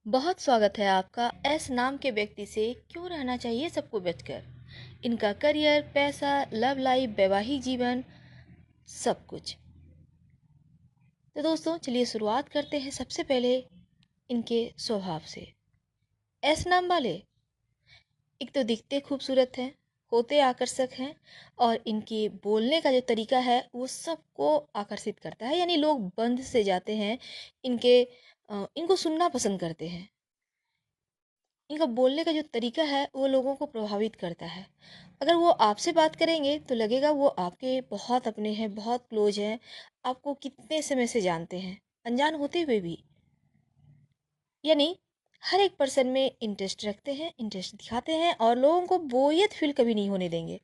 बहुत स्वागत है आपका एस नाम के व्यक्ति से क्यों रहना चाहिए सबको बचकर। इनका करियर, पैसा, लव लाइफ, वैवाहिक जीवन, सब कुछ। तो दोस्तों चलिए शुरुआत करते हैं सबसे पहले इनके स्वभाव से। एस नाम वाले एक तो दिखते खूबसूरत हैं, होते आकर्षक हैं और इनके बोलने का जो तरीका है वो सबको आकर्षित करता है। यानी लोग बंध से जाते हैं, इनको सुनना पसंद करते हैं। इनका बोलने का जो तरीका है वो लोगों को प्रभावित करता है। अगर वो आपसे बात करेंगे तो लगेगा वो आपके बहुत अपने हैं, बहुत क्लोज हैं, आपको कितने समय से जानते हैं, अनजान होते हुए भी। यानी हर एक पर्सन में इंटरेस्ट रखते हैं, इंटरेस्ट दिखाते हैं और लोगों को बोरियत फील कभी नहीं होने देंगे।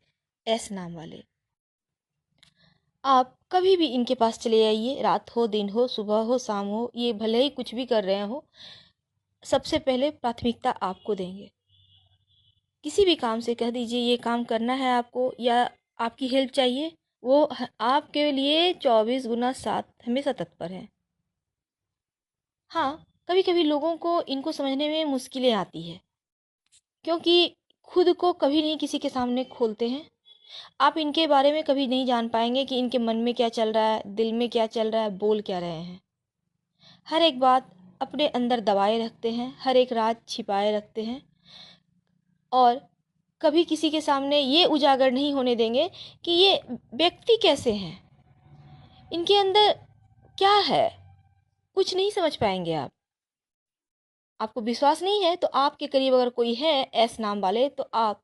एस नाम वाले आप कभी भी इनके पास चले आइए, रात हो, दिन हो, सुबह हो, शाम हो, ये भले ही कुछ भी कर रहे हो, सबसे पहले प्राथमिकता आपको देंगे। किसी भी काम से कह दीजिए ये काम करना है आपको या आपकी हेल्प चाहिए, वो आपके लिए 24x7 हमेशा तत्पर है। हाँ, कभी कभी लोगों को इनको समझने में मुश्किलें आती है क्योंकि खुद को कभी नहीं किसी के सामने खोलते हैं। आप इनके बारे में कभी नहीं जान पाएंगे कि इनके मन में क्या चल रहा है, दिल में क्या चल रहा है, बोल क्या रहे हैं। हर एक बात अपने अंदर दबाए रखते हैं, हर एक राज छिपाए रखते हैं और कभी किसी के सामने ये उजागर नहीं होने देंगे कि ये व्यक्ति कैसे हैं, इनके अंदर क्या है, कुछ नहीं समझ पाएंगे आप। आपको विश्वास नहीं है तो आपके करीब अगर कोई है एस नाम वाले तो आप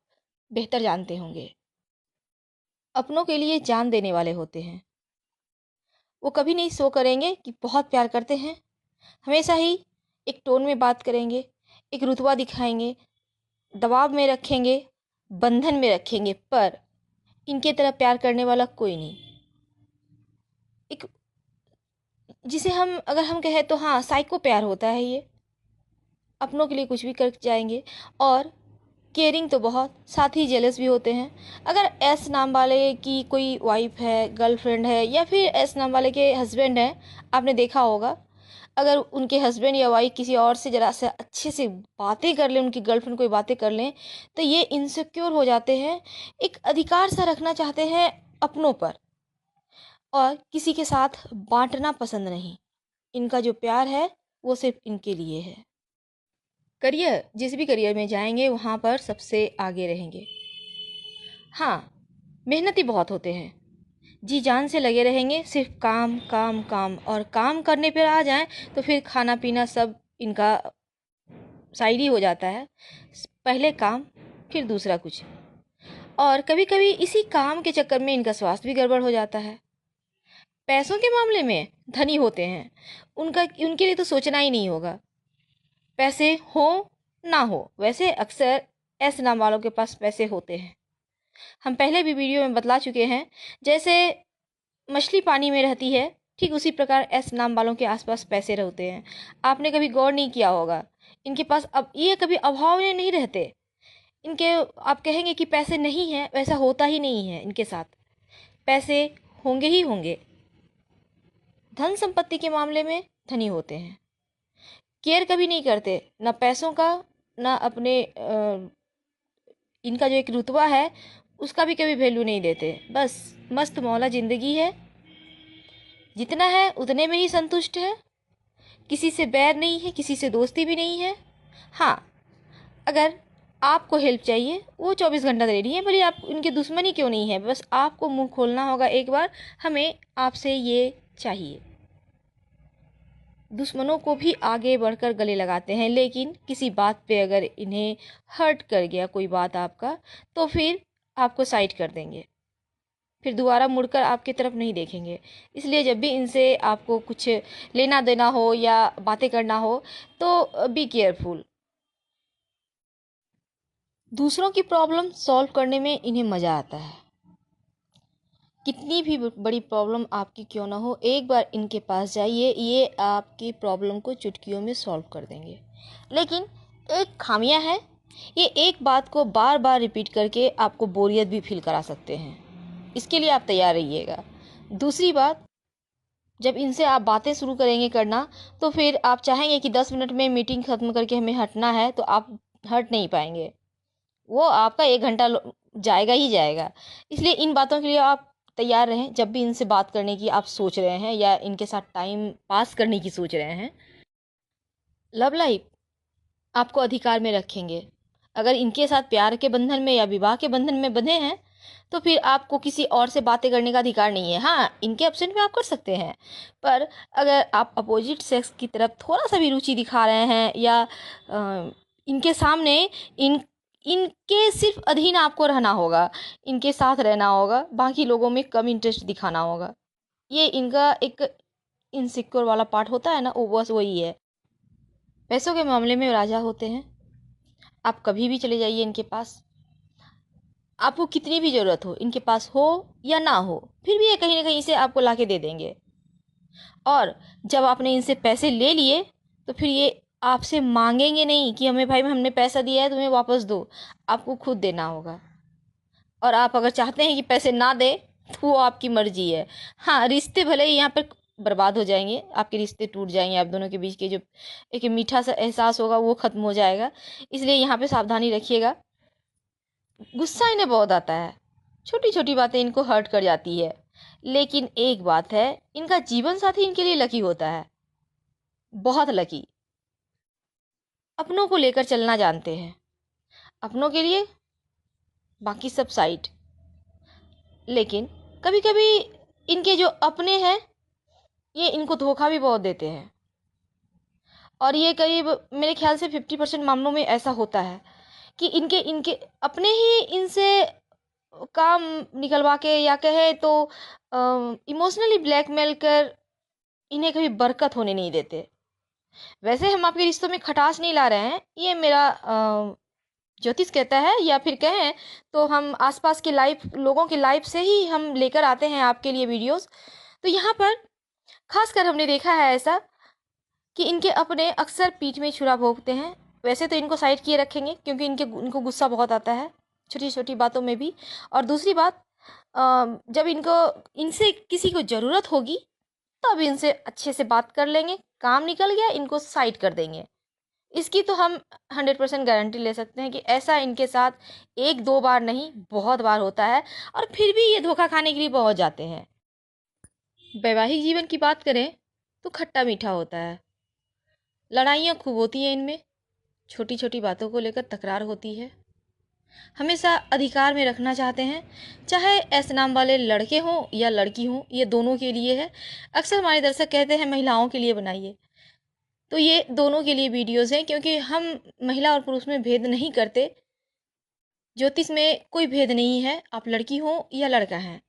बेहतर जानते होंगे। अपनों के लिए जान देने वाले होते हैं। वो कभी नहीं शो करेंगे कि बहुत प्यार करते हैं, हमेशा ही एक टोन में बात करेंगे, एक रुतबा दिखाएंगे, दबाव में रखेंगे, बंधन में रखेंगे, पर इनके तरह प्यार करने वाला कोई नहीं। एक जिसे हम कहें तो हाँ, साइको प्यार होता है ये। अपनों के लिए कुछ भी कर जाएंगे और केयरिंग तो बहुत, साथ ही जेलस भी होते हैं। अगर एस नाम वाले की कोई वाइफ है, गर्लफ्रेंड है या फिर एस नाम वाले के हस्बैंड हैं, आपने देखा होगा, अगर उनके हस्बैंड या वाइफ किसी और से ज़रा से अच्छे से बातें कर लें, उनकी गर्लफ्रेंड कोई बातें कर लें, तो ये इनसिक्योर हो जाते हैं, एक अधिकार सा रखना चाहते हैं अपनों पर और किसी के साथ बांटना पसंद नहीं। इनका जो प्यार है वो सिर्फ इनके लिए है। करियर, जिस भी करियर में जाएंगे वहाँ पर सबसे आगे रहेंगे। हाँ, मेहनती बहुत होते हैं, जी जान से लगे रहेंगे, सिर्फ काम काम काम, और काम करने पर आ जाएं तो फिर खाना पीना सब इनका साइड ही हो जाता है। पहले काम, फिर दूसरा कुछ। और कभी कभी इसी काम के चक्कर में इनका स्वास्थ्य भी गड़बड़ हो जाता है। पैसों के मामले में धनी होते हैं, उनके लिए तो सोचना ही नहीं होगा, पैसे हो ना हो। वैसे अक्सर ऐसे नाम वालों के पास पैसे होते हैं, हम पहले भी वीडियो में बतला चुके हैं। जैसे मछली पानी में रहती है, ठीक उसी प्रकार ऐसे नाम वालों के आसपास पैसे रहते हैं। आपने कभी गौर नहीं किया होगा, इनके पास अब ये कभी अभाव में नहीं रहते। इनके आप कहेंगे कि पैसे नहीं हैं, वैसा होता ही नहीं है इनके साथ, पैसे होंगे ही होंगे। धन संपत्ति के मामले में धनी होते हैं, केयर कभी नहीं करते, ना पैसों का, ना अपने इनका जो एक रुतबा है उसका भी कभी वैल्यू नहीं देते। बस मस्त मौला ज़िंदगी है, जितना है उतने में ही संतुष्ट है, किसी से बैर नहीं है, किसी से दोस्ती भी नहीं है। हाँ, अगर आपको हेल्प चाहिए वो 24 घंटा दे रही है, भले आप उनके दुश्मन ही क्यों नहीं है, बस आपको मुंह खोलना होगा एक बार, हमें आपसे ये चाहिए। दुश्मनों को भी आगे बढ़कर गले लगाते हैं, लेकिन किसी बात पे अगर इन्हें हर्ट कर गया कोई बात आपका, तो फिर आपको साइड कर देंगे, फिर दोबारा मुड़कर आपकी तरफ नहीं देखेंगे। इसलिए जब भी इनसे आपको कुछ लेना देना हो या बातें करना हो तो बी केयरफुल। दूसरों की प्रॉब्लम सॉल्व करने में इन्हें मज़ा आता है। कितनी भी बड़ी प्रॉब्लम आपकी क्यों ना हो, एक बार इनके पास जाइए, ये आपकी प्रॉब्लम को चुटकियों में सॉल्व कर देंगे। लेकिन एक खामियां है, ये एक बात को बार बार रिपीट करके आपको बोरियत भी फील करा सकते हैं, इसके लिए आप तैयार रहिएगा। दूसरी बात, जब इनसे आप बातें शुरू करेंगे करना, तो फिर आप चाहेंगे कि 10 मिनट में मीटिंग ख़त्म करके हमें हटना है, तो आप हट नहीं पाएंगे। वो आपका 1 घंटा जाएगा ही जाएगा। इसलिए इन बातों के लिए आप तैयार रहें। जब भी इनसे बात करने की आप सोच रहे हैं या इनके साथ टाइम पास करने की सोच रहे हैं, लव लाइफ आपको अधिकार में रखेंगे। अगर इनके साथ प्यार के बंधन में या विवाह के बंधन में बंधे हैं, तो फिर आपको किसी और से बातें करने का अधिकार नहीं है। हाँ, इनके एब्सेंट में आप कर सकते हैं, पर अगर आप अपोजिट सेक्स की तरफ थोड़ा सा भी रुचि दिखा रहे हैं या इनके सामने इनके सिर्फ अधीन आपको रहना होगा, इनके साथ रहना होगा, बाकी लोगों में कम इंटरेस्ट दिखाना होगा। ये इनका एक इनसिक्योर वाला पार्ट होता है ना, वो बस वही है। पैसों के मामले में राजा होते हैं। आप कभी भी चले जाइए इनके पास, आपको कितनी भी ज़रूरत हो, इनके पास हो या ना हो, फिर भी ये कहीं ना कहीं से आपको ला के दे देंगे। और जब आपने इनसे पैसे ले लिए, तो फिर ये आपसे मांगेंगे नहीं कि हमें भाई हमने पैसा दिया है तुम्हें वापस दो, आपको खुद देना होगा। और आप अगर चाहते हैं कि पैसे ना दे, तो वो आपकी मर्जी है। हाँ, रिश्ते भले ही यहाँ पर बर्बाद हो जाएंगे, आपके रिश्ते टूट जाएंगे, आप दोनों के बीच के जो एक मीठा सा एहसास होगा वो ख़त्म हो जाएगा। इसलिए यहाँ पे सावधानी रखिएगा। गुस्सा इन्हें बहुत आता है, छोटी छोटी बातें इनको हर्ट कर जाती है। लेकिन एक बात है, इनका जीवन साथी इनके लिए लकी होता है, बहुत लकी। अपनों को लेकर चलना जानते हैं, अपनों के लिए बाकी सब साइड। लेकिन कभी कभी इनके जो अपने हैं, ये इनको धोखा भी बहुत देते हैं। और ये करीब मेरे ख्याल से 50% मामलों में ऐसा होता है कि इनके इनके अपने ही इनसे काम निकलवा के या कहे तो इमोशनली ब्लैकमेल कर इन्हें कभी बरकत होने नहीं देते। वैसे हम आपके रिश्तों में खटास नहीं ला रहे हैं, ये मेरा ज्योतिष कहता है, या फिर कहें तो हम आसपास के लाइफ लोगों की लाइफ से ही हम लेकर आते हैं आपके लिए वीडियोस। तो यहाँ पर खासकर हमने देखा है ऐसा कि इनके अपने अक्सर पीठ में छुरा भोंकते हैं। वैसे तो इनको साइड किए रखेंगे क्योंकि इनको गुस्सा बहुत आता है छोटी छोटी बातों में भी। और दूसरी बात, जब इनको इनसे किसी को ज़रूरत होगी, तब इनसे अच्छे से बात कर लेंगे, काम निकल गया इनको साइड कर देंगे। इसकी तो हम 100% गारंटी ले सकते हैं कि ऐसा इनके साथ 1-2 बार नहीं, बहुत बार होता है। और फिर भी ये धोखा खाने के लिए पहुंच जाते हैं। वैवाहिक जीवन की बात करें तो खट्टा मीठा होता है, लड़ाइयाँ खूब होती हैं इनमें, छोटी छोटी बातों को लेकर तकरार होती है। हमेशा अधिकार में रखना चाहते हैं, चाहे ऐसे नाम वाले लड़के हों या लड़की हों, ये दोनों के लिए है। अक्सर हमारे दर्शक कहते हैं महिलाओं के लिए बनाइए, तो ये दोनों के लिए वीडियोज़ हैं, क्योंकि हम महिला और पुरुष में भेद नहीं करते। ज्योतिष में कोई भेद नहीं है, आप लड़की हो या लड़का हैं।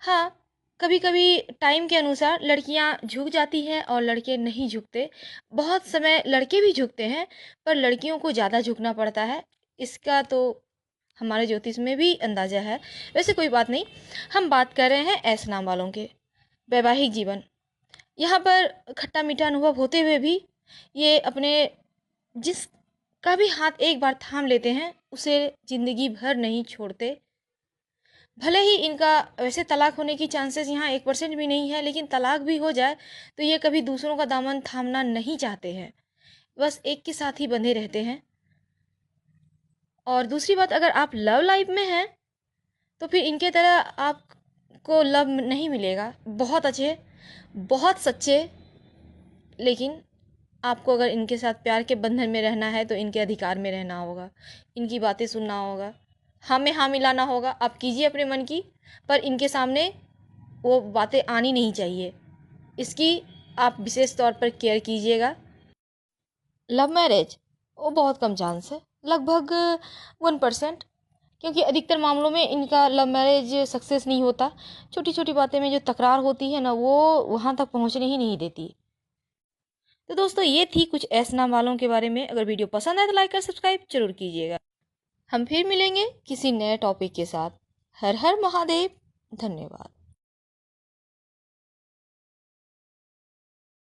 हाँ, कभी कभी टाइम के अनुसार लड़कियां झुक जाती हैं और लड़के नहीं झुकते। बहुत समय लड़के भी झुकते हैं, पर लड़कियों को ज़्यादा झुकना पड़ता है। इसका तो हमारे ज्योतिष में भी अंदाज़ा है। वैसे कोई बात नहीं, हम बात कर रहे हैं ऐसे नाम वालों के वैवाहिक जीवन। यहाँ पर खट्टा मीठा अनुभव होते हुए भी ये अपने जिस का भी हाथ एक बार थाम लेते हैं, उसे ज़िंदगी भर नहीं छोड़ते। भले ही इनका वैसे तलाक होने की चांसेस यहाँ 1% भी नहीं है, लेकिन तलाक भी हो जाए तो ये कभी दूसरों का दामन थामना नहीं चाहते हैं, बस एक के साथ ही बंधे रहते हैं। और दूसरी बात, अगर आप लव लाइफ में हैं तो फिर इनके तरह आपको लव नहीं मिलेगा। बहुत अच्छे, बहुत सच्चे, लेकिन आपको अगर इनके साथ प्यार के बंधन में रहना है तो इनके अधिकार में रहना होगा, इनकी बातें सुनना होगा, हाँ में हाँ मिलाना होगा। आप कीजिए अपने मन की, पर इनके सामने वो बातें आनी नहीं चाहिए। इसकी आप विशेष तौर पर केयर कीजिएगा। लव मैरिज वो बहुत कम चांस है, लगभग 1%, क्योंकि अधिकतर मामलों में इनका लव मैरिज सक्सेस नहीं होता। छोटी छोटी बातें में जो तकरार होती है ना, वो वहाँ तक पहुँचने ही नहीं देती। तो दोस्तों, ये थी कुछ ऐसे नाम वालों के बारे में। अगर वीडियो पसंद आए तो लाइक और सब्सक्राइब जरूर कीजिएगा। हम फिर मिलेंगे किसी नए टॉपिक के साथ। हर हर महादेव। धन्यवाद।